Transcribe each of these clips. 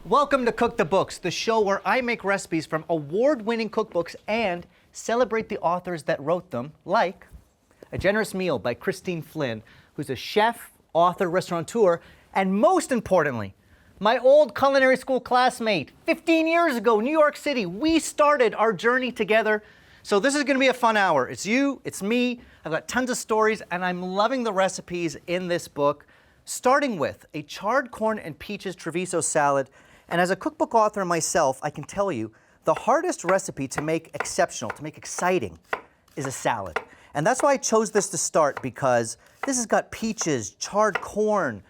Welcome to Cook the Books, the show where I make recipes from award-winning cookbooks and celebrate the authors that wrote them, like A Generous Meal by Flynn, who's a chef, author, restaurateur, and most importantly, my old culinary school classmate. 15 years ago, New York City, we started our journey together. So this is going to be a fun hour. It's you, it's me. I've got tons of stories, and I'm loving the recipes in this book, starting with a charred corn and peaches Treviso salad. And as a cookbook author myself, I can tell you, the hardest recipe to make exceptional, to make exciting, is a salad. And that's why I chose this to start, because this has got peaches, charred corn,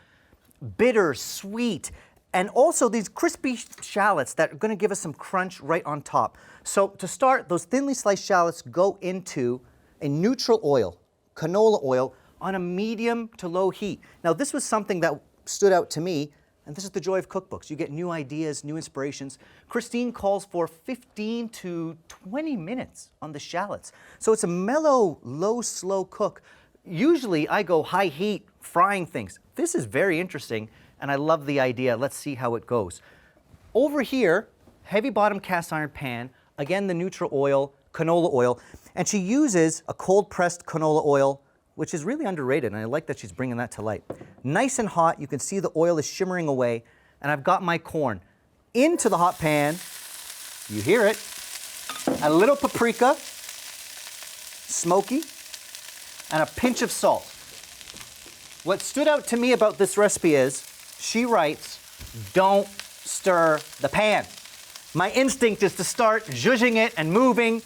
bitter, sweet, and also these crispy shallots that are going to give us some crunch right on top. So to start, those thinly sliced shallots go into a neutral oil, canola oil, on a medium to low heat. Now this was something that stood out to me, and this is the joy of cookbooks. You get new ideas, new inspirations. Christine calls for 15 to 20 minutes on the shallots. So it's a mellow, low, slow cook. Usually I go high heat, frying things. This is very interesting, and I love the idea. Let's see how it goes. Over here, heavy bottom cast iron pan, again the neutral oil, canola oil, and she uses a cold pressed canola oil, which is really underrated, and I like that she's bringing that to light. Nice and hot, you can see the oil is shimmering away, and I've got my corn into the hot pan. You hear it. A little paprika, smoky, and a pinch of salt. What stood out to me about this recipe is, she writes, don't stir the pan. My instinct is to start zhuzhing it and moving.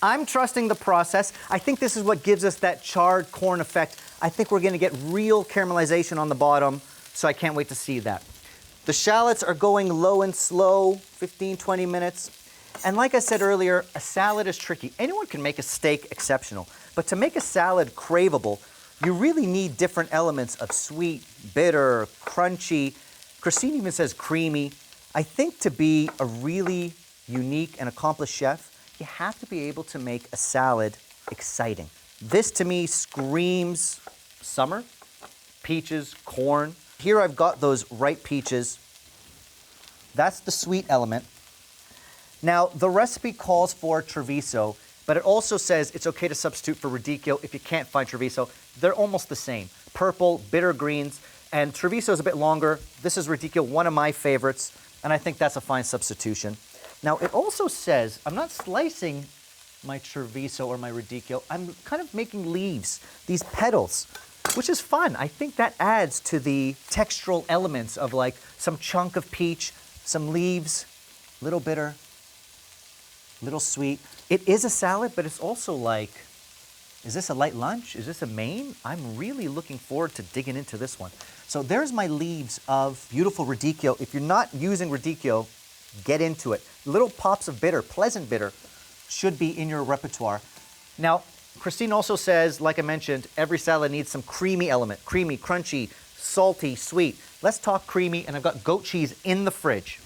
I'm trusting the process. I think this is what gives us that charred corn effect. I think we're going to get real caramelization on the bottom, so I can't wait to see that. The shallots are going low and slow, 15, 20 minutes. And like I said earlier, a salad is tricky. Anyone can make a steak exceptional, but to make a salad craveable, you really need different elements of sweet, bitter, crunchy. Christine even says creamy. I think to be a really unique and accomplished chef, you have to be able to make a salad exciting. This to me screams summer, peaches, corn. Here I've got those ripe peaches. That's the sweet element. Now the recipe calls for Treviso, but it also says it's okay to substitute for radicchio if you can't find Treviso. They're almost the same. Purple, bitter greens, and Treviso is a bit longer. This is radicchio, one of my favorites, and I think that's a fine substitution. Now, it also says, I'm not slicing my Treviso or my radicchio, I'm kind of making leaves, these petals, which is fun. I think that adds to the textural elements of like some chunk of peach, some leaves, little bitter, little sweet. It is a salad, but it's also like, is this a light lunch? Is this a main? I'm really looking forward to digging into this one. So there's my leaves of beautiful radicchio. If you're not using radicchio, get into it. Little pops of bitter, pleasant bitter, should be in your repertoire. Now, Christine also says, like I mentioned, every salad needs some creamy element. Creamy, crunchy, salty, sweet. Let's talk creamy, and I've got goat cheese in the fridge.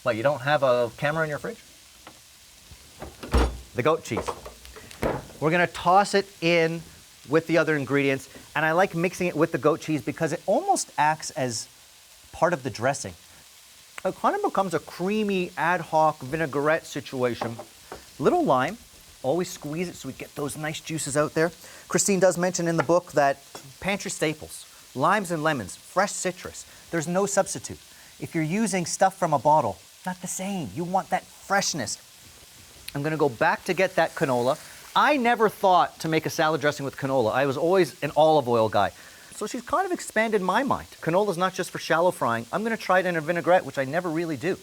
What, you don't have a camera in your fridge? The goat cheese. We're gonna toss it in with the other ingredients, and I like mixing it with the goat cheese because it almost acts as part of the dressing. It kind of becomes a creamy ad hoc vinaigrette situation. Little lime, always squeeze it so we get those nice juices out there. Christine does mention in the book that pantry staples, limes and lemons, fresh citrus, there's no substitute. If you're using stuff from a bottle, not the same. You want that freshness. I'm gonna go back to get that canola. I never thought to make a salad dressing with canola. I was always an olive oil guy. So she's kind of expanded my mind. Canola's not just for shallow frying. I'm gonna try it in a vinaigrette, which I never really do.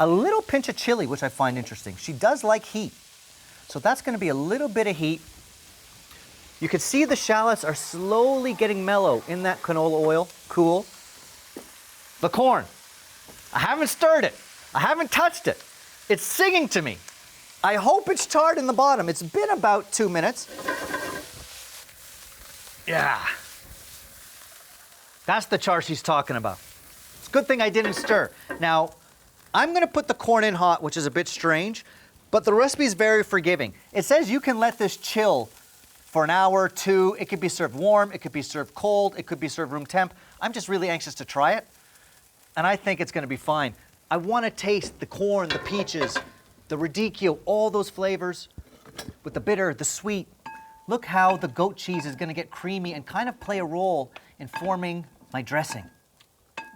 A little pinch of chili, which I find interesting. She does like heat. So that's gonna be a little bit of heat. You can see the shallots are slowly getting mellow in that canola oil. Cool. The corn. I haven't stirred it. I haven't touched it. It's singing to me. I hope it's charred in the bottom. It's been about 2 minutes. Yeah. That's the char she's talking about. It's a good thing I didn't stir. Now, I'm gonna put the corn in hot, which is a bit strange, but the recipe is very forgiving. It says you can let this chill for an hour or two. It could be served warm, it could be served cold, it could be served room temp. I'm just really anxious to try it. and I think it's gonna be fine. I wanna taste the corn, the peaches, the radicchio, all those flavors with the bitter, the sweet. Look how the goat cheese is gonna get creamy and kind of play a role in forming my dressing.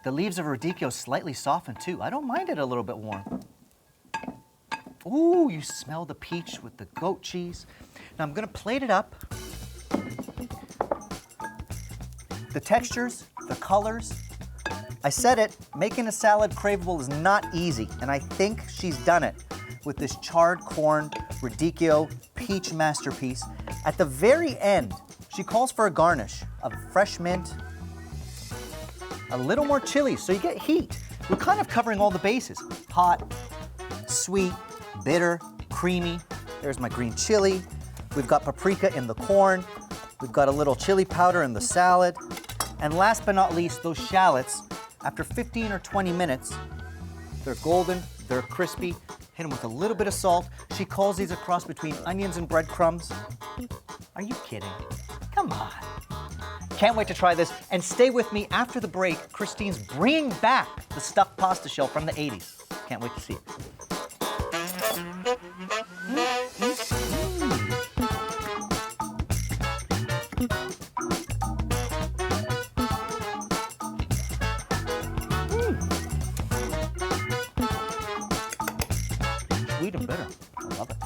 The leaves of radicchio slightly softened too. I don't mind it a little bit warm. Ooh, you smell the peach with the goat cheese. Now I'm gonna plate it up. The textures, the colors. I said it, making a salad craveable is not easy, and I think she's done it with this charred corn radicchio peach masterpiece. At the very end, she calls for a garnish of fresh mint, a little more chili, so you get heat. We're kind of covering all the bases. Hot, sweet, bitter, creamy. There's my green chili. We've got paprika in the corn. We've got a little chili powder in the salad. And last but not least, those shallots, after 15 or 20 minutes, they're golden, they're crispy. Hit them with a little bit of salt. She calls these a cross between onions and breadcrumbs. Are you kidding? Come on. Can't wait to try this. And stay with me after the break. Christine's bringing back the stuffed pasta shell from the 80s. Can't wait to see it. Sweet and bitter. I love it.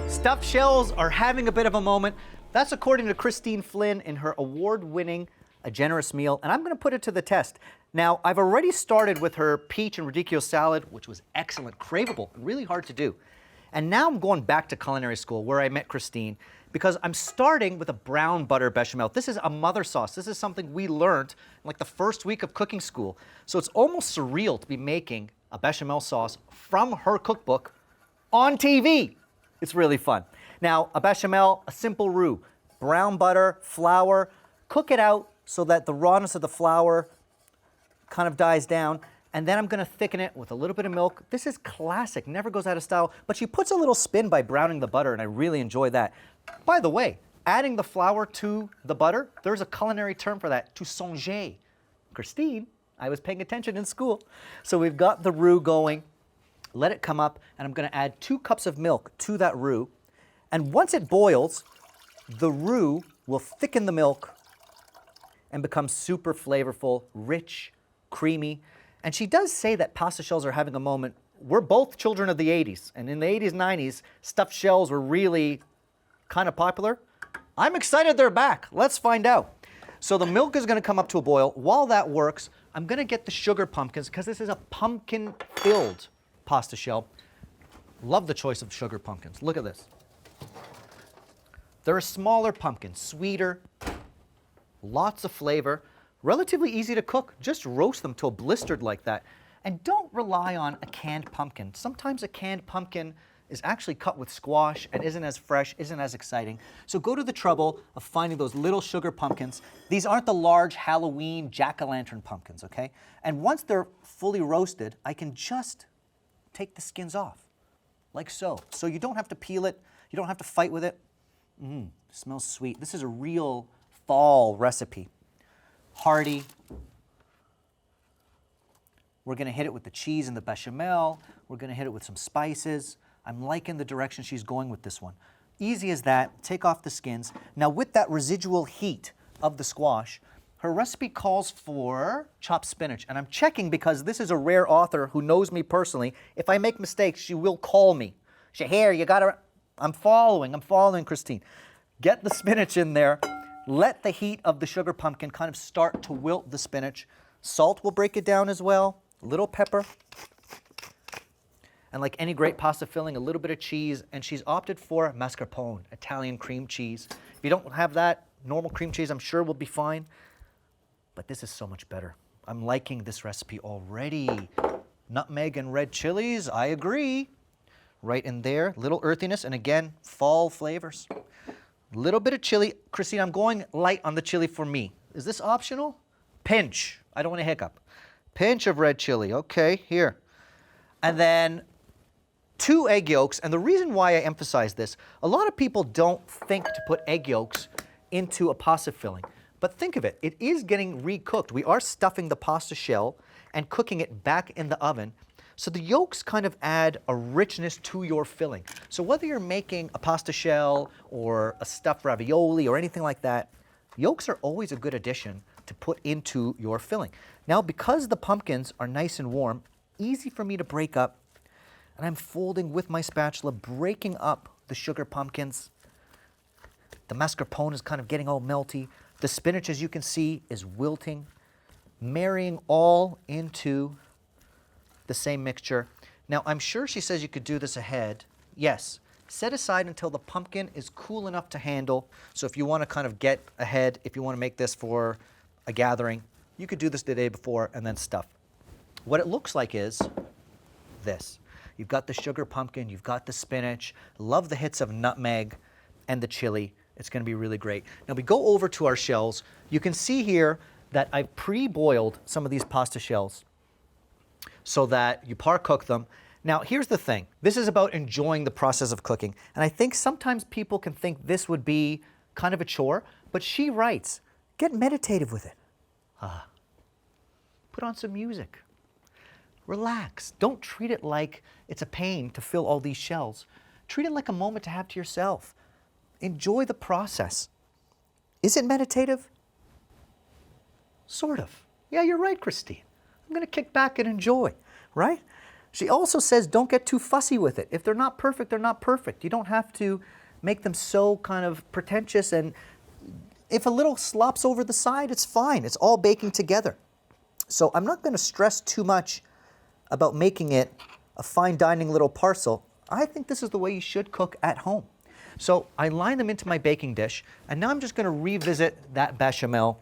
Stuffed shells are having a bit of a moment. That's according to Christine Flynn in her award-winning A Generous Meal, and I'm going to put it to the test. Now, I've already started with her peach and radicchio salad, which was excellent, craveable, really hard to do. And now I'm going back to culinary school where I met Christine because I'm starting with a brown butter bechamel. This is a mother sauce. This is something we learned in like the first week of cooking school. So it's almost surreal to be making a bechamel sauce from her cookbook on TV. It's really fun. Now, a bechamel, a simple roux, brown butter, flour, cook it out so that the rawness of the flour kind of dies down, and then I'm gonna thicken it with a little bit of milk. This is classic, never goes out of style, but she puts a little spin by browning the butter, and I really enjoy that. By the way, adding the flour to the butter, there's a culinary term for that, to songer. Christine, I was paying attention in school. So we've got the roux going. Let it come up, and I'm gonna add 2 cups of milk to that roux. And once it boils, the roux will thicken the milk and become super flavorful, rich, creamy. And she does say that pasta shells are having a moment. We're both children of the 80s, and in the 80s, 90s, stuffed shells were really kind of popular. I'm excited they're back. Let's find out. So the milk is gonna come up to a boil. While that works, I'm gonna get the sugar pumpkins because this is a pumpkin-filled pasta shell. Love the choice of sugar pumpkins. Look at this. They're a smaller pumpkin, sweeter, lots of flavor, relatively easy to cook. Just roast them till blistered like that. And don't rely on a canned pumpkin. Sometimes a canned pumpkin is actually cut with squash and isn't as fresh, isn't as exciting. So go to the trouble of finding those little sugar pumpkins. These aren't the large Halloween jack-o'-lantern pumpkins, okay? And once they're fully roasted, I can just take the skins off, like so. So you don't have to peel it, you don't have to fight with it. Smells sweet. This is a real fall recipe. Hearty. We're gonna hit it with the cheese and the bechamel. We're gonna hit it with some spices. I'm liking the direction she's going with this one. Easy as that, take off the skins. Now with that residual heat of the squash, her recipe calls for chopped spinach, and I'm checking because this is a rare author who knows me personally. If I make mistakes, she will call me. Shahir, you gotta, I'm following Christine. Get the spinach in there. Let the heat of the sugar pumpkin kind of start to wilt the spinach. Salt will break it down as well, a little pepper. And like any great pasta filling, a little bit of cheese, and she's opted for mascarpone, Italian cream cheese. If you don't have that, normal cream cheese I'm sure will be fine. But this is so much better. I'm liking this recipe already. Nutmeg and red chilies, I agree. Right in there, little earthiness, and again, fall flavors. A little bit of chili. Christine, I'm going light on the chili for me. Is this optional? Pinch. I don't want to hiccup. Pinch of red chili. Okay, here. And then 2 egg yolks. And the reason why I emphasize this, a lot of people don't think to put egg yolks into a pasta filling. But think of it, it is getting recooked. We are stuffing the pasta shell and cooking it back in the oven. So the yolks kind of add a richness to your filling. So whether you're making a pasta shell or a stuffed ravioli or anything like that, yolks are always a good addition to put into your filling. Now, because the pumpkins are nice and warm, easy for me to break up, and I'm folding with my spatula, breaking up the sugar pumpkins. The mascarpone is kind of getting all melty. The spinach, as you can see, is wilting, marrying all into the same mixture. Now, I'm sure she says you could do this ahead. Yes, set aside until the pumpkin is cool enough to handle. So if you want to kind of get ahead, if you want to make this for a gathering, you could do this the day before and then stuff. What it looks like is this. You've got the sugar pumpkin, you've got the spinach, love the hits of nutmeg and the chili. It's going to be really great. Now we go over to our shells. You can see here that I've pre-boiled some of these pasta shells so that you par cook them. Now here's the thing. This is about enjoying the process of cooking. And I think sometimes people can think this would be kind of a chore, but she writes, get meditative with it. Put on some music. Relax. Don't treat it like it's a pain to fill all these shells. Treat it like a moment to have to yourself. Enjoy the process. Is it meditative? Sort of. Yeah, you're right, Christine. I'm going to kick back and enjoy, right? She also says don't get too fussy with it. If they're not perfect, they're not perfect. You don't have to make them so kind of pretentious, and if a little slops over the side, it's fine. It's all baking together. So I'm not going to stress too much about making it a fine dining little parcel. I think this is the way you should cook at home. So I line them into my baking dish, and now I'm just going to revisit that bechamel.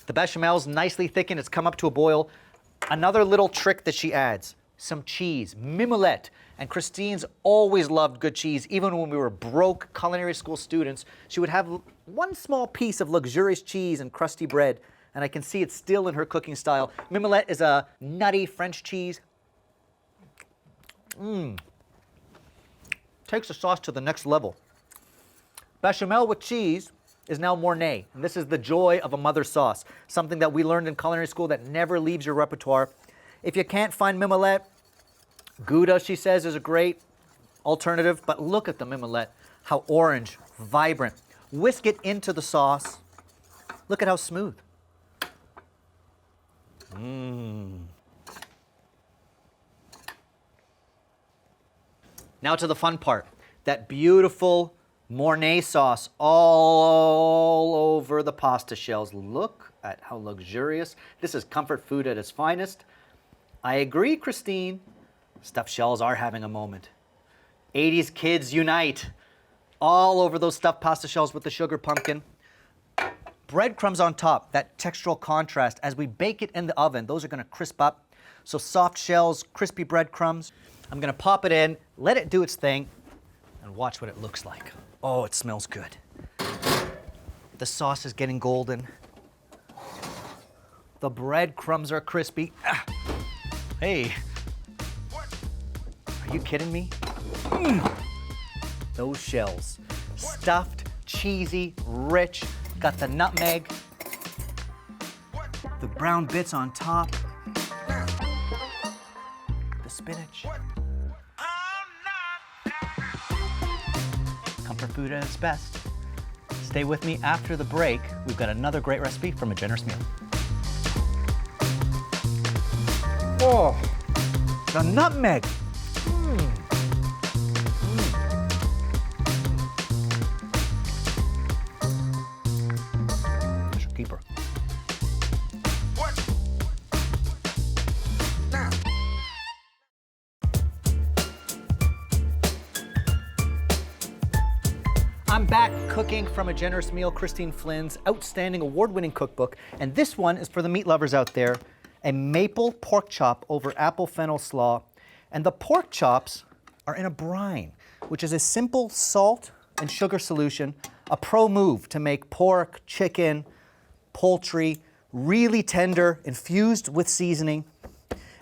The bechamel's nicely thickened. It's come up to a boil. Another little trick that she adds, some cheese, mimolette. And Christine's always loved good cheese. Even when we were broke culinary school students, she would have one small piece of luxurious cheese and crusty bread. And I can see it's still in her cooking style. Mimolette is a nutty French cheese. Takes the sauce to the next level. Bechamel with cheese is now Mornay, and this is the joy of a mother sauce, something that we learned in culinary school that never leaves your repertoire. If you can't find mimolette, Gouda, she says, is a great alternative, but look at the mimolette, how orange, vibrant. Whisk it into the sauce. Look at how smooth. Now to the fun part, that beautiful Mornay sauce all over the pasta shells. Look at how luxurious. This is comfort food at its finest. I agree, Christine. Stuffed shells are having a moment. 80s kids unite. All over those stuffed pasta shells with the sugar pumpkin. Breadcrumbs on top, that textural contrast. As we bake it in the oven, those are going to crisp up. So soft shells, crispy breadcrumbs. I'm going to pop it in, let it do its thing, and watch what it looks like. Oh, it smells good. The sauce is getting golden. The breadcrumbs are crispy. Hey, are you kidding me? Those shells, stuffed, cheesy, rich, got the nutmeg, the brown bits on top, the spinach. Comfort food at its best. Stay with me after the break. We've got another great recipe from A Generous Meal. Oh, the nutmeg. Keeper. I'm back cooking from A Generous Meal, Christine Flynn's outstanding award-winning cookbook, and this one is for the meat lovers out there, a maple pork chop over apple fennel slaw, and the pork chops are in a brine, which is a simple salt and sugar solution, a pro move to make pork, chicken, poultry really tender, infused with seasoning.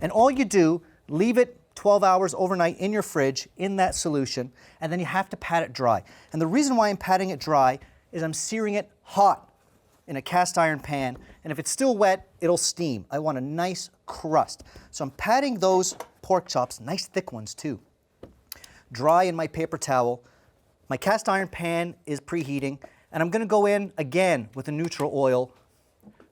And all you do, leave it 12 hours overnight in your fridge in that solution, and then you have to pat it dry. And the reason why I'm patting it dry is I'm searing it hot in a cast iron pan, and if it's still wet, it'll steam. I want a nice crust. So I'm patting those pork chops, nice thick ones too, dry in my paper towel. My cast iron pan is preheating, and I'm gonna go in again with a neutral oil,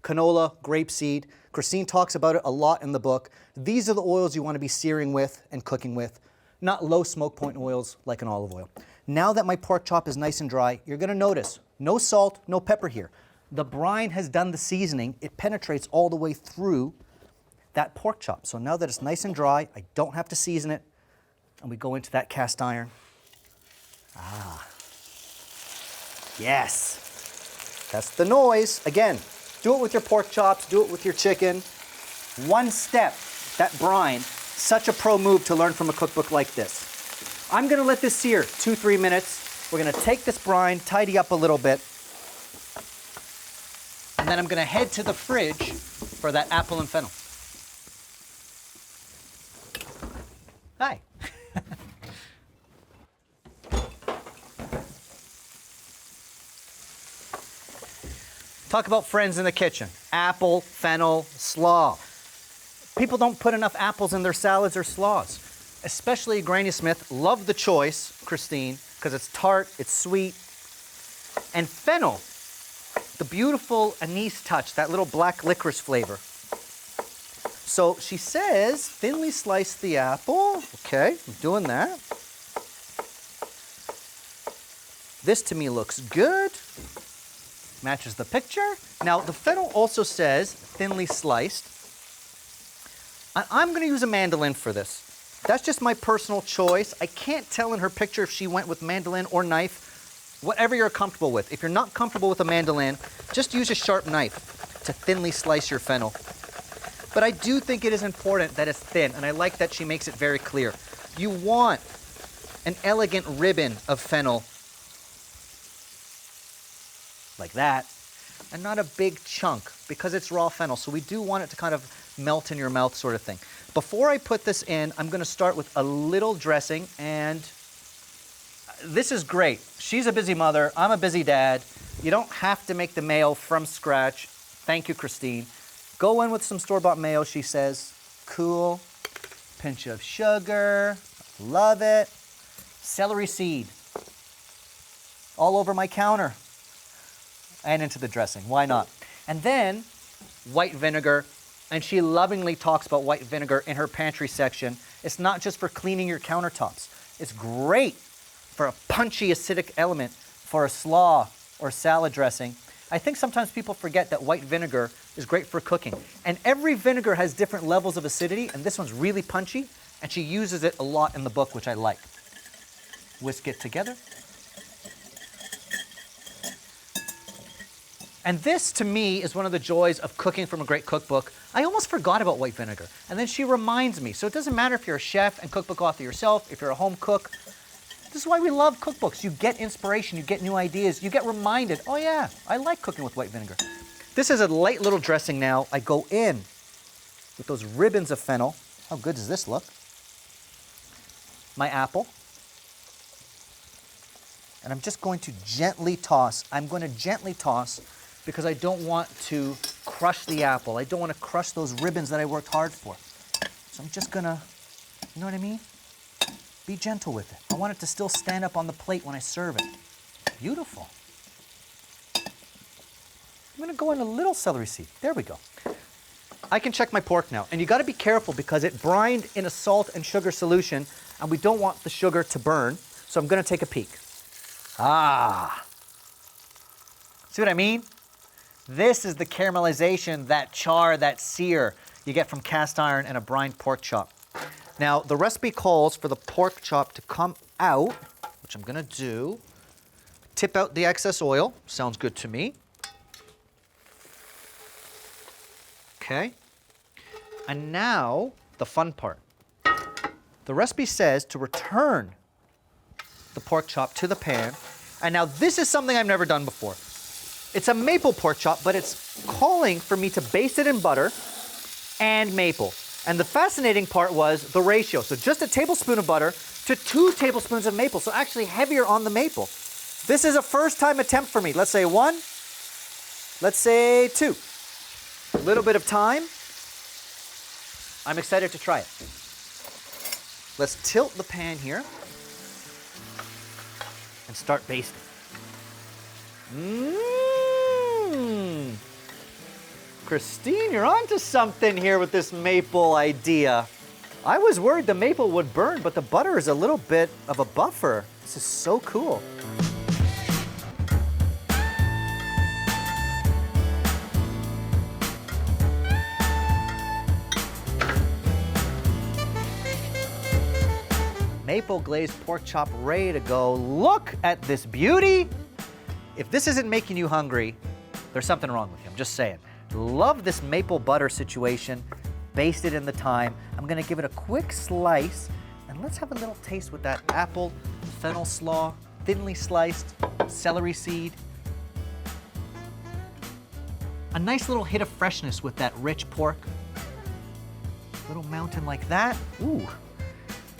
canola, grapeseed. Christine talks about it a lot in the book. These are the oils you want to be searing with and cooking with, not low smoke point oils like an olive oil. Now that my pork chop is nice and dry, you're going to notice no salt, no pepper here. The brine has done the seasoning. It penetrates all the way through that pork chop. So now that it's nice and dry, I don't have to season it, and we go into that cast iron. Ah, yes, that's the noise. Again, do it with your pork chops, do it with your chicken. One step, that brine, such a pro move to learn from a cookbook like this. I'm gonna let this sear 2-3 minutes. We're gonna take this brine, tidy up a little bit, and then I'm gonna head to the fridge for that apple and fennel. Hi. Talk about friends in the kitchen. Apple, fennel, slaw. People don't put enough apples in their salads or slaws. Especially Granny Smith. Love the choice, Christine, because it's tart, it's sweet. And fennel, the beautiful anise touch, that little black licorice flavor. So she says, thinly slice the apple. Okay, I'm doing that. This to me looks good. Matches the picture. Now, the fennel also says thinly sliced. I'm going to use a mandolin for this. That's just my personal choice. I can't tell in her picture if she went with mandolin or knife, whatever you're comfortable with. If you're not comfortable with a mandolin, just use a sharp knife to thinly slice your fennel. But I do think it is important that it's thin, and I like that she makes it very clear. You want an elegant ribbon of fennel like that, and not a big chunk because it's raw fennel. So we do want it to kind of melt in your mouth sort of thing. Before I put this in, I'm going to start with a little dressing, and this is great. She's a busy mother. I'm a busy dad. You don't have to make the mayo from scratch. Thank you, Christine. Go in with some store-bought mayo, she says. Cool. Pinch of sugar. Love it. Celery seed. All over my counter. And into the dressing. Why not? And then white vinegar. And she lovingly talks about white vinegar in her pantry section. It's not just for cleaning your countertops. It's great for a punchy acidic element for a slaw or salad dressing. I think sometimes people forget that white vinegar is great for cooking. And every vinegar has different levels of acidity, and this one's really punchy, and she uses it a lot in the book, which I like. Whisk it together. And this, to me, is one of the joys of cooking from a great cookbook. I almost forgot about white vinegar. And then she reminds me. So it doesn't matter if you're a chef and cookbook author yourself, if you're a home cook. This is why we love cookbooks. You get inspiration, you get new ideas, you get reminded, oh yeah, I like cooking with white vinegar. This is a light little dressing now. I go in with those ribbons of fennel. How good does this look? My apple. And I'm just going to gently toss. I'm going to gently toss because I don't want to crush the apple. I don't want to crush those ribbons that I worked hard for. So I'm just gonna, you know what I mean? Be gentle with it. I want it to still stand up on the plate when I serve it. Beautiful. I'm gonna go in a little celery seed. There we go. I can check my pork now. And you gotta be careful because it brined in a salt and sugar solution, and we don't want the sugar to burn. So I'm gonna take a peek. Ah. See what I mean? This is the caramelization, that char, that sear you get from cast iron and a brined pork chop. Now, the recipe calls for the pork chop to come out, which I'm gonna do. Tip out the excess oil. Sounds good to me. Okay. And now, the fun part. The recipe says to return the pork chop to the pan And now this is something I've never done before. It's a maple pork chop, but it's calling for me to baste it in butter and maple. And the fascinating part was the ratio. So just a tablespoon of butter to 2 tablespoons of maple. So actually heavier on the maple. This is a first time attempt for me. Let's say 1, let's say 2. A little bit of time. I'm excited to try it. Let's tilt the pan here and start basting. Christine, you're onto something here with this maple idea. I was worried the maple would burn, but the butter is a little bit of a buffer. This is so cool. Maple glazed pork chop ready to go. Look at this beauty. If this isn't making you hungry, there's something wrong with you, I'm just saying. Love this maple butter situation. Baste it in the thyme. I'm gonna give it a quick slice, and let's have a little taste with that apple, fennel slaw, thinly sliced, celery seed. A nice little hit of freshness with that rich pork. Little mountain like that. Ooh.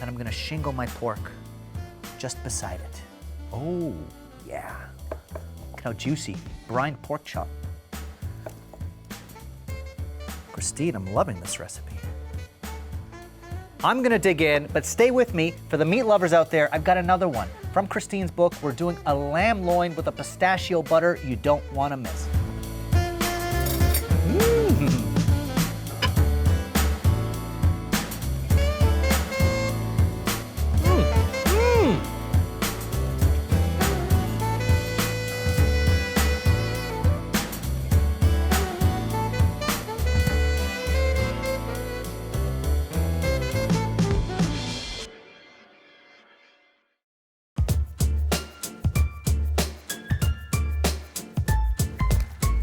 And I'm gonna shingle my pork just beside it. Oh, yeah. Look how juicy, brined pork chop. Christine, I'm loving this recipe. I'm gonna dig in, but stay with me. For the meat lovers out there, I've got another one. From Christine's book, we're doing a lamb loin with a pistachio butter you don't wanna miss.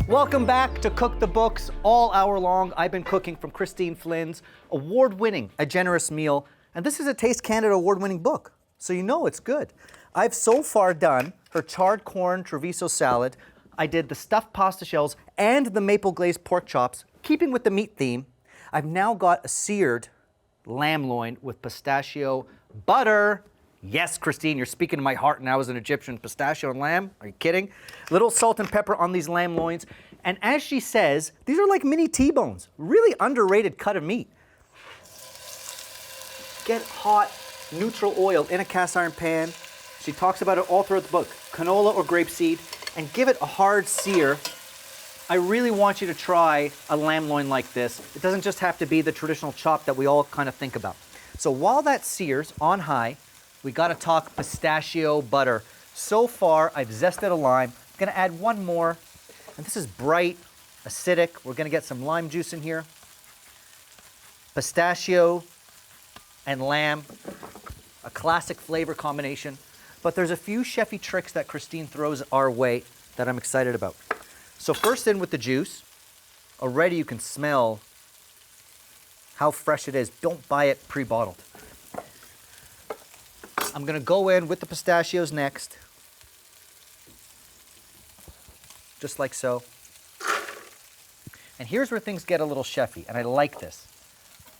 Welcome back to Cook the Books. All hour long, I've been cooking from Christine Flynn's award-winning A Generous Meal. And this is a Taste Canada award-winning book, so you know it's good. I've so far done her charred corn Treviso salad. I did the stuffed pasta shells and the maple glazed pork chops, keeping with the meat theme. I've now got a seared lamb loin with pistachio butter. Yes, Christine, you're speaking to my heart now as an Egyptian. Pistachio and lamb, are you kidding? Little salt and pepper on these lamb loins. And as she says, these are like mini T-bones. Really underrated cut of meat. Get hot, neutral oil in a cast iron pan. She talks about it all throughout the book. Canola or grapeseed, and give it a hard sear. I really want you to try a lamb loin like this. It doesn't just have to be the traditional chop that we all kind of think about. So while that sears on high, we gotta talk pistachio butter. So far, I've zested a lime. I'm gonna add one more. And this is bright, acidic. We're gonna get some lime juice in here. Pistachio and lamb, a classic flavor combination. But there's a few chefy tricks that Christine throws our way that I'm excited about. So first in with the juice. Already you can smell how fresh it is. Don't buy it pre-bottled. I'm gonna go in with the pistachios next. Just like so. And here's where things get a little chefy, and I like this.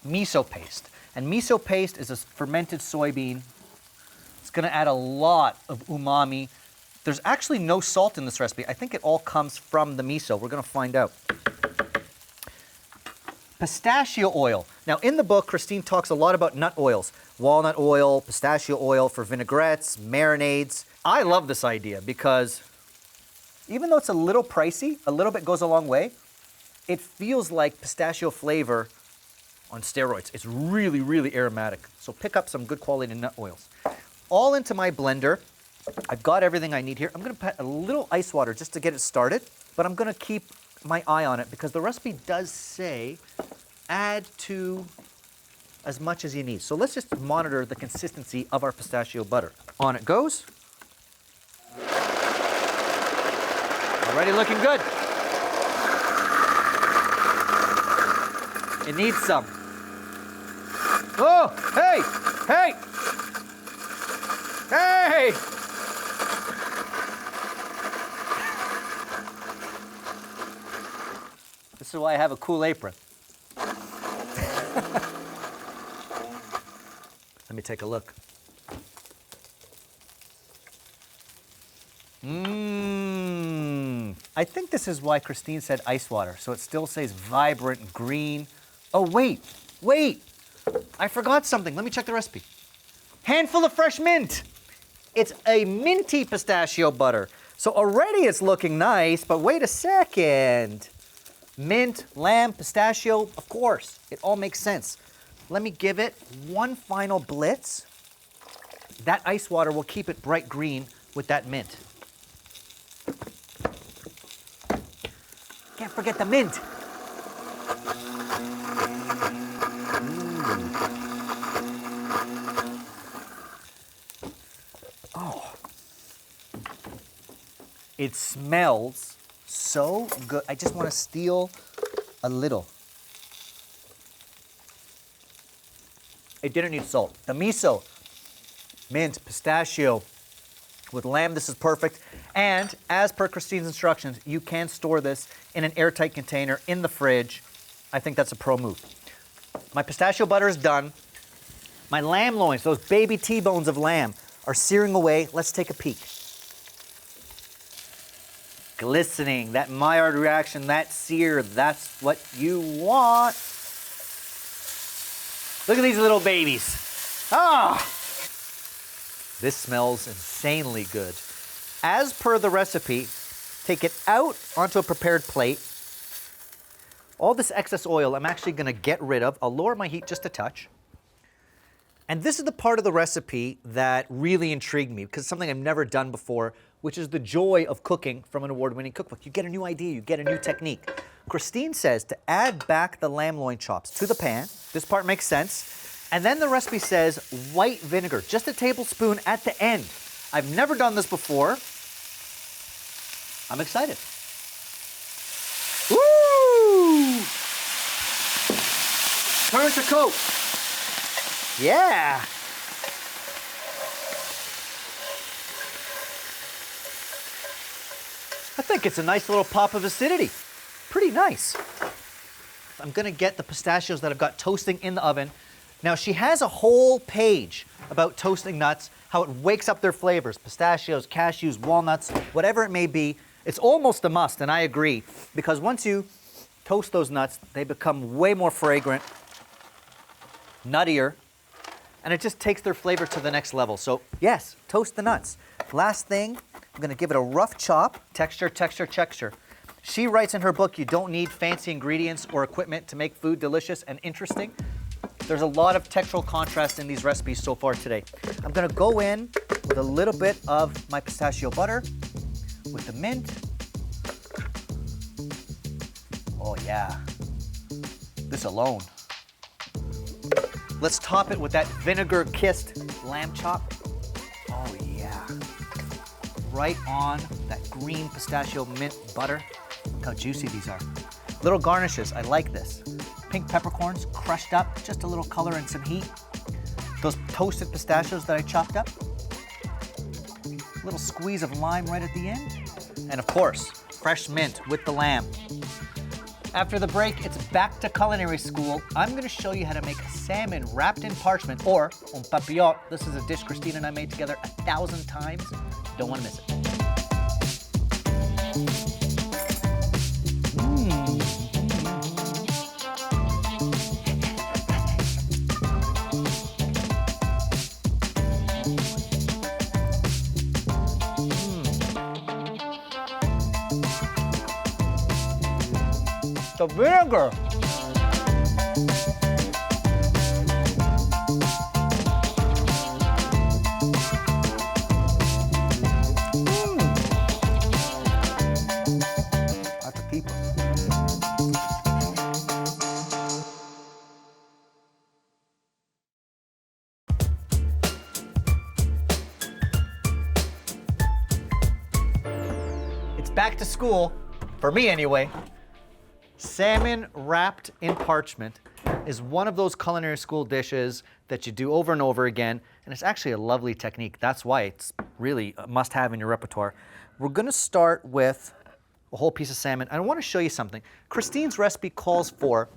Miso paste. And miso paste is a fermented soybean. It's gonna add a lot of umami. There's actually no salt in this recipe. I think it all comes from the miso. We're gonna find out. Pistachio oil. Now in the book, Christine talks a lot about nut oils. Walnut oil, pistachio oil for vinaigrettes, marinades. I love this idea because even though it's a little pricey, a little bit goes a long way, it feels like pistachio flavor on steroids. It's really, really aromatic. So pick up some good quality nut oils. All into my blender. I've got everything I need here. I'm gonna put a little ice water just to get it started, but I'm gonna keep my eye on it because the recipe does say add to as much as you need. So let's just monitor the consistency of our pistachio butter. On it goes. Already looking good. It needs some. Oh, hey, hey, hey! is why I have a cool apron. Let me take a look. I think this is why Christine said ice water, so it still says vibrant green. Oh, wait. I forgot something. Let me check the recipe. Handful of fresh mint. It's a minty pistachio butter. So already it's looking nice, but wait a second. Mint, lamb, pistachio, of course. It all makes sense. Let me give it one final blitz. That ice water will keep it bright green with that mint. Can't forget the mint. Oh. It smells so good. I just want to steal a little. It didn't need salt. The miso, mint, pistachio, with lamb, this is perfect. And as per Christine's instructions, you can store this in an airtight container in the fridge. I think that's a pro move. My pistachio butter is done. My lamb loins, those baby T-bones of lamb, are searing away. Let's take a peek. Glistening, that Maillard reaction, that sear, that's what you want. Look at these little babies. Ah! This smells insanely good. As per the recipe, take it out onto a prepared plate. All this excess oil I'm actually going to get rid of. I'll lower my heat just a touch. And this is the part of the recipe that really intrigued me because it's something I've never done before, which is the joy of cooking from an award-winning cookbook. You get a new idea, you get a new technique. Christine says to add back the lamb loin chops to the pan. This part makes sense. And then the recipe says white vinegar, just a tablespoon at the end. I've never done this before. I'm excited. Woo! Turn to coat. Yeah. I think it's a nice little pop of acidity. Pretty nice. I'm gonna get the pistachios that I've got toasting in the oven. Now she has a whole page about toasting nuts, how it wakes up their flavors. Pistachios, cashews, walnuts, whatever it may be. It's almost a must, and I agree, because once you toast those nuts, they become way more fragrant, nuttier, and it just takes their flavor to the next level. So yes, toast the nuts. Last thing, I'm gonna give it a rough chop. Texture, texture, texture. She writes in her book, you don't need fancy ingredients or equipment to make food delicious and interesting. There's a lot of textural contrast in these recipes so far today. I'm gonna go in with a little bit of my pistachio butter, with the mint. Oh yeah, this alone. Let's top it with that vinegar-kissed lamb chop. Oh yeah. Right on that green pistachio mint butter. Look how juicy these are. Little garnishes, I like this. Pink peppercorns, crushed up, just a little color and some heat. Those toasted pistachios that I chopped up. Little squeeze of lime right at the end. And of course, fresh mint with the lamb. After the break, it's back to culinary school. I'm gonna show you how to make salmon wrapped in parchment, or un papillote. This is a dish Christine and I made together 1,000 times. Don't wanna miss it. The vinegar. Lots of people. It's back to school, for me anyway. Salmon wrapped in parchment is one of those culinary school dishes that you do over and over again, and it's actually a lovely technique. That's why it's really a must-have in your repertoire. We're gonna start with a whole piece of salmon. And I want to show you something. Christine's recipe calls for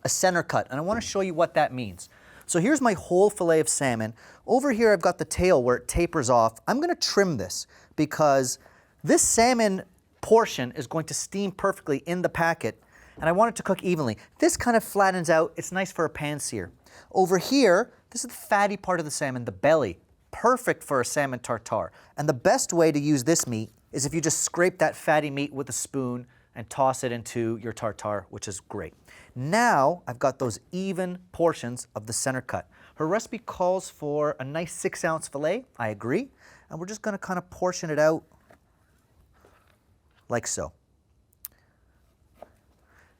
a center cut, and I want to show you what that means. So here's my whole fillet of salmon. Over here I've got the tail where it tapers off. I'm going to trim this because this salmon portion is going to steam perfectly in the packet, and I want it to cook evenly. This kind of flattens out. It's nice for a pan sear. Over here, this is the fatty part of the salmon, the belly. Perfect for a salmon tartare. And the best way to use this meat is if you just scrape that fatty meat with a spoon and toss it into your tartare, which is great. Now I've got those even portions of the center cut. Her recipe calls for a nice 6-ounce fillet. I agree. And we're just going to kind of portion it out like so.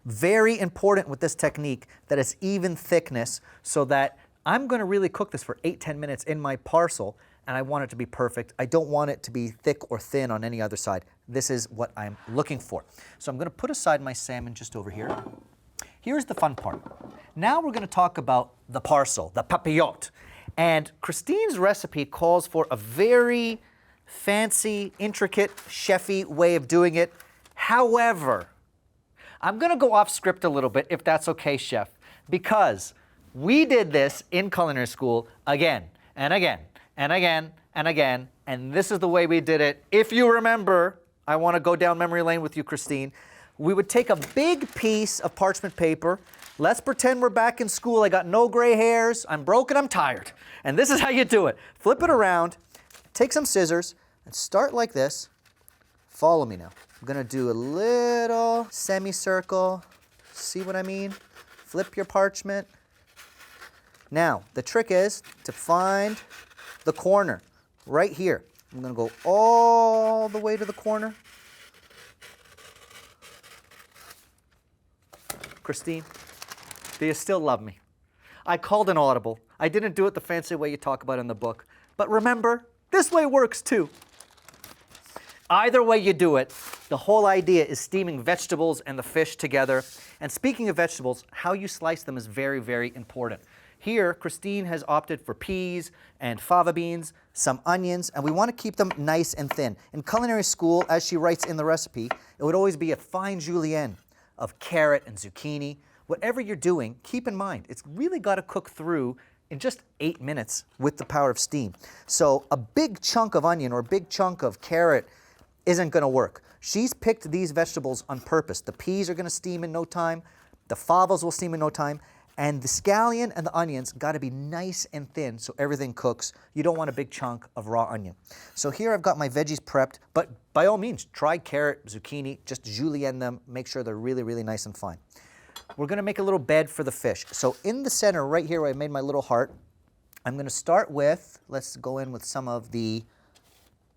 Very important with this technique that it's even thickness, so that I'm going to really cook this for 8-10 minutes in my parcel, and I want it to be perfect. I don't want it to be thick or thin on any other side. This is what I'm looking for. So I'm going to put aside my salmon just over here. Here's the fun part. Now we're going to talk about the parcel, the papillote. And Christine's recipe calls for a very fancy, intricate, chefy way of doing it. However, I'm going to go off script a little bit, if that's okay, chef, because we did this in culinary school again and again and again and again, and this is the way we did it. If you remember, I want to go down memory lane with you, Christine. We would take a big piece of parchment paper. Let's pretend we're back in school. I got no gray hairs. I'm broke and I'm tired. And this is how you do it. Flip it around, take some scissors, and start like this. Follow me now. I'm going to do a little semicircle. See what I mean? Flip your parchment. Now, the trick is to find the corner right here. I'm going to go all the way to the corner. Christine, do you still love me? I called an audible. I didn't do it the fancy way you talk about in the book. But remember, this way works too. Either way you do it, the whole idea is steaming vegetables and the fish together. And speaking of vegetables, how you slice them is very, very important. Here, Christine has opted for peas and fava beans, some onions, and we want to keep them nice and thin. In culinary school, as she writes in the recipe, it would always be a fine julienne of carrot and zucchini. Whatever you're doing, keep in mind, it's really got to cook through in just 8 minutes with the power of steam. So a big chunk of onion or a big chunk of carrot isn't going to work. She's picked these vegetables on purpose. The peas are going to steam in no time, the favas will steam in no time, and the scallion and the onions got to be nice and thin so everything cooks. You don't want a big chunk of raw onion. So here I've got my veggies prepped, but by all means, try carrot, zucchini, just julienne them, make sure they're really, really nice and fine. We're going to make a little bed for the fish. So in the center right here where I made my little heart, I'm going to start with, let's go in with some of the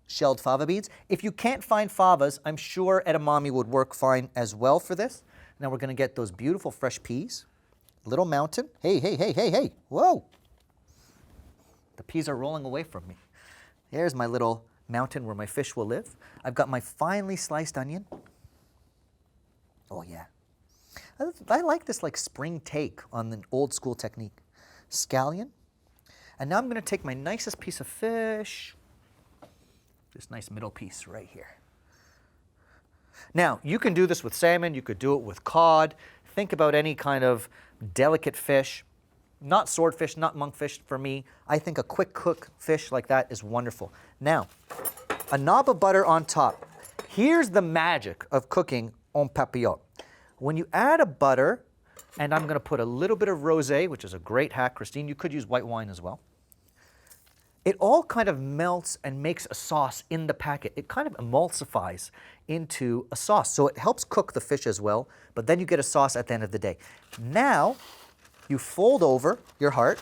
shelled fava beans. If you can't find favas, I'm sure edamame would work fine as well for this. Now we're going to get those beautiful fresh peas. Little mountain. Hey, hey, hey, hey, hey. Whoa. The peas are rolling away from me. There's my little mountain where my fish will live. I've got my finely sliced onion. Oh, yeah. I like this like spring take on the old school technique. Scallion. And now I'm going to take my nicest piece of fish. This nice middle piece right here. Now, you can do this with salmon. You could do it with cod. Think about any kind of delicate fish. Not swordfish, not monkfish for me. I think a quick cook fish like that is wonderful. Now, a knob of butter on top. Here's the magic of cooking en papillote. When you add a butter, and I'm going to put a little bit of rosé, which is a great hack, Christine. You could use white wine as well. It all kind of melts and makes a sauce in the packet. It kind of emulsifies into a sauce. So it helps cook the fish as well, but then you get a sauce at the end of the day. Now, you fold over your heart,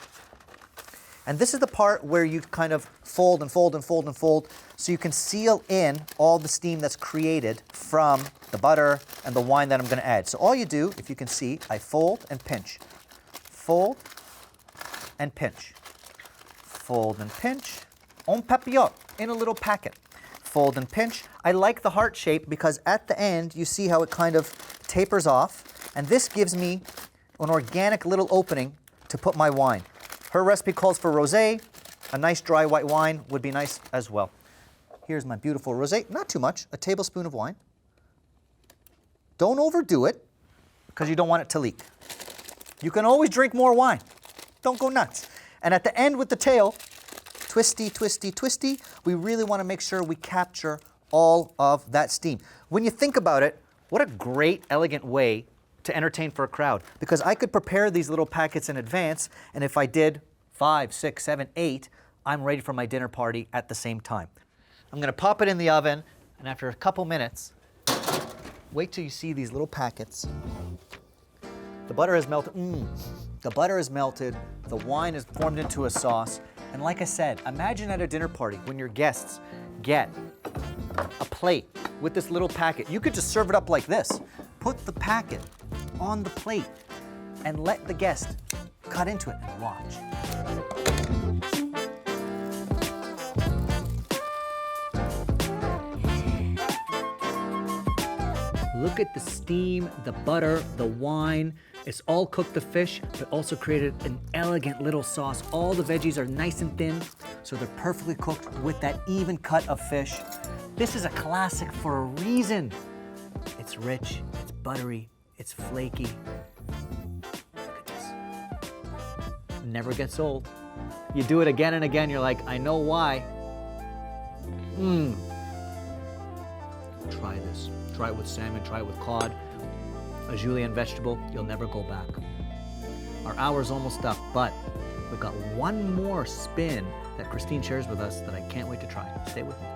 and this is the part where you kind of fold and fold and fold and fold so you can seal in all the steam that's created from the butter and the wine that I'm going to add. So all you do, if you can see, I fold and pinch. Fold and pinch. Fold and pinch, en papillote, in a little packet. Fold and pinch. I like the heart shape because at the end, you see how it kind of tapers off, and this gives me an organic little opening to put my wine. Her recipe calls for rosé. A nice dry white wine would be nice as well. Here's my beautiful rosé. Not too much, a tablespoon of wine. Don't overdo it because you don't want it to leak. You can always drink more wine. Don't go nuts. And at the end with the tail, twisty, twisty, twisty, we really want to make sure we capture all of that steam. When you think about it, what a great, elegant way to entertain for a crowd. Because I could prepare these little packets in advance, and if I did 5, 6, 7, 8, I'm ready for my dinner party at the same time. I'm going to pop it in the oven, and after a couple minutes, wait till you see these little packets. The butter has melted. The butter is melted. The wine is formed into a sauce. And like I said, imagine at a dinner party when your guests get a plate with this little packet. You could just serve it up like this. Put the packet on the plate and let the guest cut into it and watch. Look at the steam, the butter, the wine. It's all cooked the fish, but also created an elegant little sauce. All the veggies are nice and thin, so they're perfectly cooked with that even cut of fish. This is a classic for a reason. It's rich, it's buttery, it's flaky. Look at this. Never gets old. You do it again and again, you're like, I know why. Try this. Try it with salmon, try it with cod. A julienne vegetable, you'll never go back. Our hour's almost up, but we've got one more spin that Christine shares with us that I can't wait to try. Stay with me.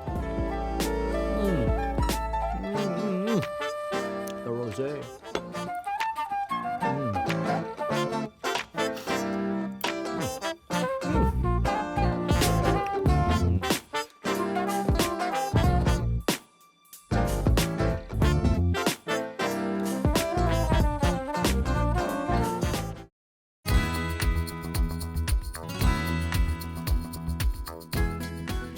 The rosé.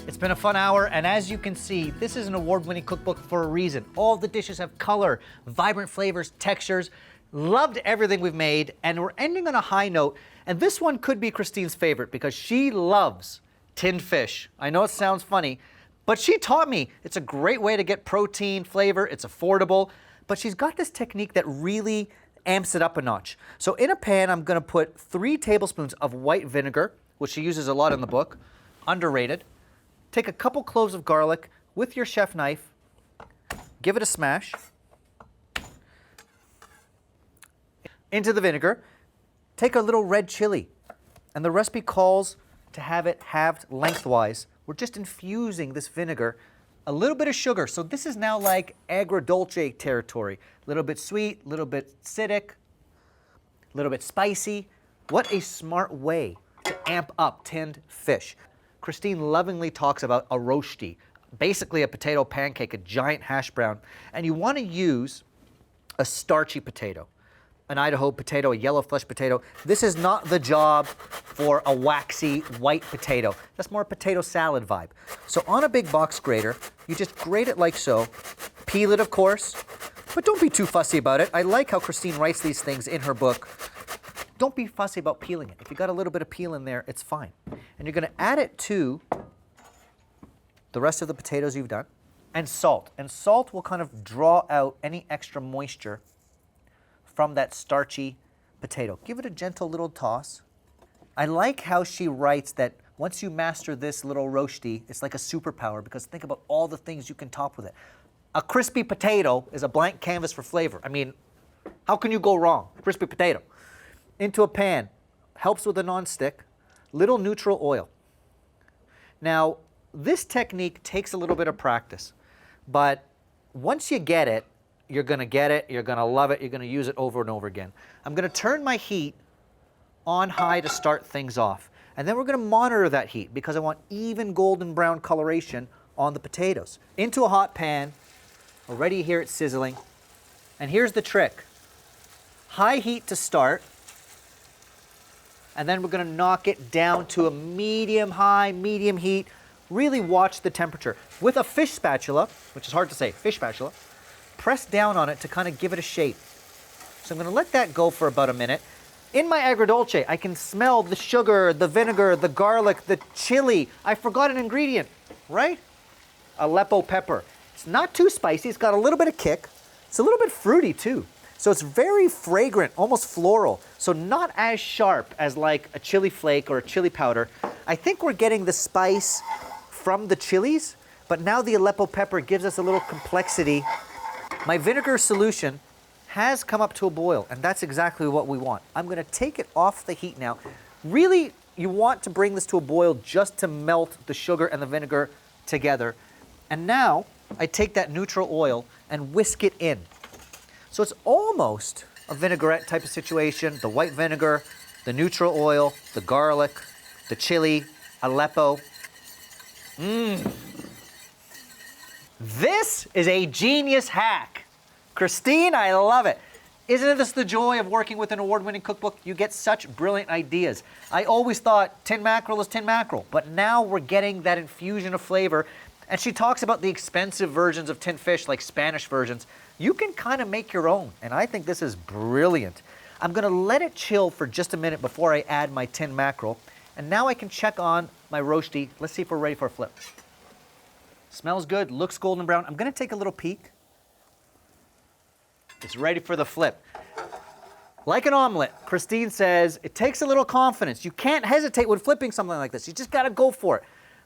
It's been a fun hour, and as you can see, this is an award-winning cookbook for a reason. All the dishes have color, vibrant flavors, textures. Loved everything we've made, and we're ending on a high note. And this one could be Christine's favorite because she loves tinned fish. I know it sounds funny, but she taught me it's a great way to get protein, flavor, it's affordable, but she's got this technique that really amps it up a notch. So in a pan, I'm gonna put 3 tablespoons of white vinegar, which she uses a lot in the book, underrated. Take a couple cloves of garlic with your chef knife, give it a smash into the vinegar. Take a little red chili, and the recipe calls to have it halved lengthwise. We're just infusing this vinegar, a little bit of sugar. So this is now like agrodolce territory. A little bit sweet, a little bit acidic, a little bit spicy. What a smart way to amp up tinned fish. Christine lovingly talks about a rosti, basically a potato pancake, a giant hash brown, and you want to use a starchy potato, an Idaho potato, a yellow flesh potato. This is not the job for a waxy white potato. That's more a potato salad vibe. So on a big box grater, you just grate it like so, peel it of course, but don't be too fussy about it. I like how Christine writes these things in her book. Don't be fussy about peeling it. If you got a little bit of peel in there, it's fine. And you're gonna add it to the rest of the potatoes you've done, and salt. And salt will kind of draw out any extra moisture from that starchy potato. Give it a gentle little toss. I like how she writes that once you master this little rosti, it's like a superpower, because think about all the things you can top with it. A crispy potato is a blank canvas for flavor. I mean, how can you go wrong? Crispy potato. Into a pan, helps with a non-stick, little neutral oil. Now, this technique takes a little bit of practice, but once you get it, you're gonna get it, you're gonna love it, you're gonna use it over and over again. I'm gonna turn my heat on high to start things off, and then we're gonna monitor that heat because I want even golden brown coloration on the potatoes. Into a hot pan, already you hear it sizzling, and here's the trick. High heat to start, and then we're gonna knock it down to a medium-high, medium heat. Really watch the temperature. With a fish spatula, which is hard to say, fish spatula, press down on it to kind of give it a shape. So I'm gonna let that go for about a minute. In my agrodolce, I can smell the sugar, the vinegar, the garlic, the chili. I forgot an ingredient, right? Aleppo pepper. It's not too spicy, it's got a little bit of kick, It's a little bit fruity too. So it's very fragrant, almost floral. So not as sharp as like a chili flake or a chili powder. I think we're getting the spice from the chilies, but now the Aleppo pepper gives us a little complexity. My vinegar solution has come up to a boil, and that's exactly what we want. I'm gonna take it off the heat now. Really, you want to bring this to a boil just to melt the sugar and the vinegar together. And now I take that neutral oil and whisk it in. So it's almost a vinaigrette type of situation. The white vinegar, the neutral oil, the garlic, the chili, Aleppo. This is a genius hack. Christine, I love it. Isn't this the joy of working with an award-winning cookbook? You get such brilliant ideas. I always thought tin mackerel is tin mackerel, but now we're getting that infusion of flavor. And she talks about the expensive versions of tin fish, like Spanish versions. You can kind of make your own, and I think this is brilliant. I'm gonna let it chill for just a minute before I add my tin mackerel. And now I can check on my roasty. Let's see if we're ready for a flip. Smells good, looks golden brown. I'm gonna take a little peek. It's ready for the flip. Like an omelet, Christine says, it takes a little confidence. You can't hesitate when flipping something like this. You just gotta go for it.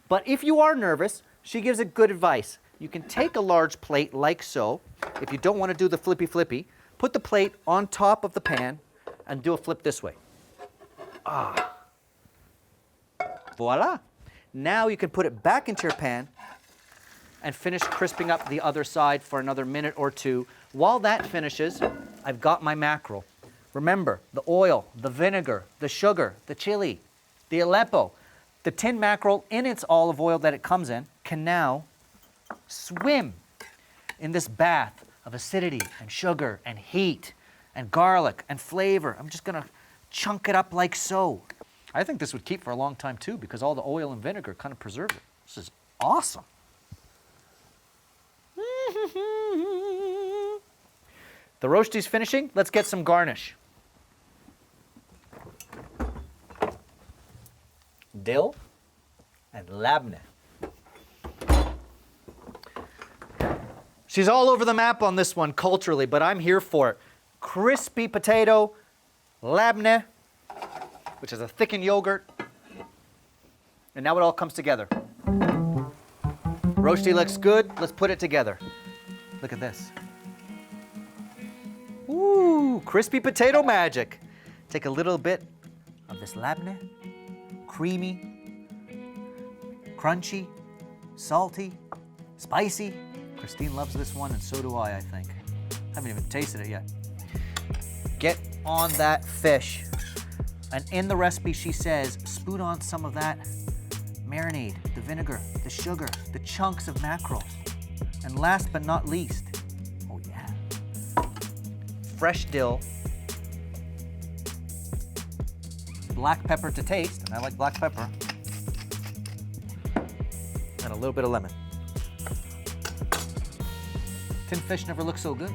But if you are nervous, she gives a good advice. You can take a large plate like so. If you don't want to do the flippy, put the plate on top of the pan and do a flip this way. Voila. Now you can put it back into your pan and finish crisping up the other side for another minute or two. While that finishes, I've got my mackerel. Remember, the oil, the vinegar, the sugar, the chili, the Aleppo, the tin mackerel in its olive oil that it comes in can now swim in this bath of acidity and sugar and heat and garlic and flavor. I'm just gonna chunk it up like so. I think this would keep for a long time too because all the oil and vinegar kind of preserve it. This is awesome. The roasty's finishing. Let's get some garnish. Dill and labneh. She's all over the map on this one culturally, but I'm here for it. Crispy potato, labneh, which is a thickened yogurt. And now it all comes together. Roasty looks good. Let's put it together. Look at this. Ooh, crispy potato magic. Take a little bit of this labneh. Creamy, crunchy, salty, spicy. Christine loves this one, and so do I think. Haven't even tasted it yet. Get on that fish. And in the recipe, she says, spoon on some of that marinade, the vinegar, the sugar, the chunks of mackerel. And last but not least, oh yeah, fresh dill, black pepper to taste, and I like black pepper, and a little bit of lemon. Tin fish never looked so good.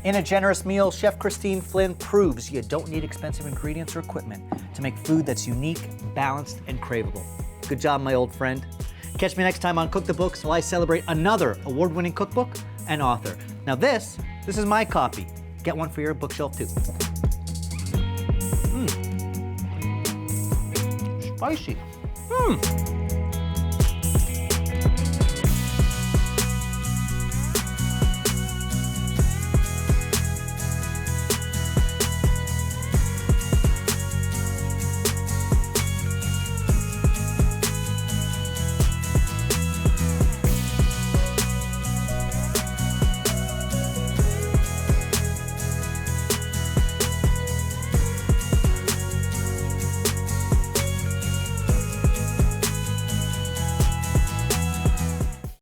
In a generous meal, Chef Christine Flynn proves you don't need expensive ingredients or equipment to make food that's unique, balanced, and craveable. Good job, my old friend. Catch me next time on Cook the Book, so I celebrate another award-winning cookbook and author. Now this is my copy. Get one for your bookshelf too. Spicy.